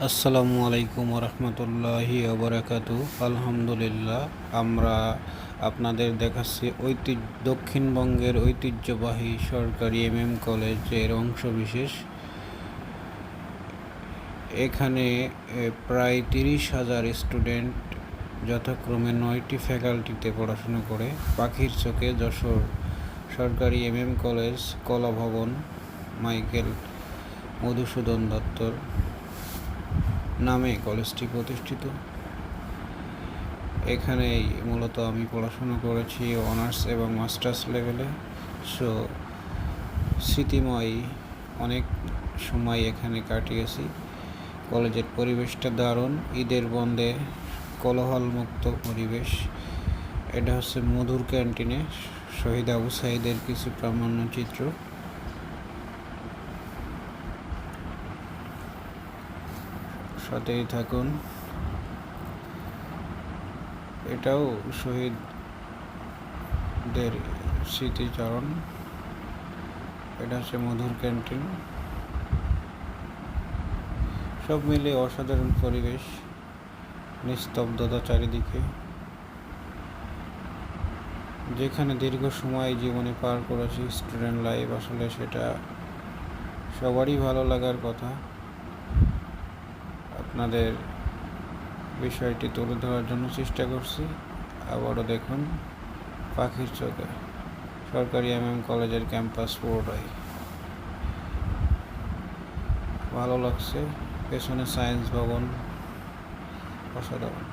আসসালামু আলাইকুম রহমতুল্লাহি ওবরাকাতু। আলহামদুলিল্লাহ, আমরা আপনাদের দেখাচ্ছি দক্ষিণবঙ্গের ঐতিহ্যবাহী সরকারি কলেজের অংশবিশেষ। এখানে প্রায় 30,000 স্টুডেন্ট যথাক্রমে 9টি ফ্যাকাল্টিতে পড়াশোনা করে। পাখির চোখে যশোর সরকারি কলেজ, কলা ভবন, মাইকেল মধুসূদন দত্তর নামে কলেজটি প্রতিষ্ঠিত। এখানেই মূলত আমি পড়াশোনা করেছি অনার্স এবং মাস্টার্স লেভেলে। সো স্মৃতিময় অনেক সময় এখানে কাটিয়েছি। কলেজের পরিবেশটা দারুণ। ঈদের বন্ধে কোলাহলমুক্ত পরিবেশ। এটা হচ্ছে মধুর ক্যান্টিনে শহীদ আবু সাঈদের কিছু প্রামাণ্য চিত্র। সাথেই থাকুন। এটাও শহীদদের স্মৃতিচারণ। এটা হচ্ছে মধুর ক্যান্টিন। সব মিলে অসাধারণ পরিবেশ, নিস্তব্ধতা চারিদিকে। যেখানে দীর্ঘ সময় জীবনে পার করেছি স্টুডেন্ট লাইফ, আসলে সেটা সবারই ভালো লাগার কথা। আপনাদের বিষয়টি তুলে ধরার জন্য চেষ্টা করছি। আবারও দেখুন পাখির চোখে সরকারি কলেজের ক্যাম্পাস পুরোটাই ভালো লাগছে। পেছনে সায়েন্স ভবন, অসাধারণ।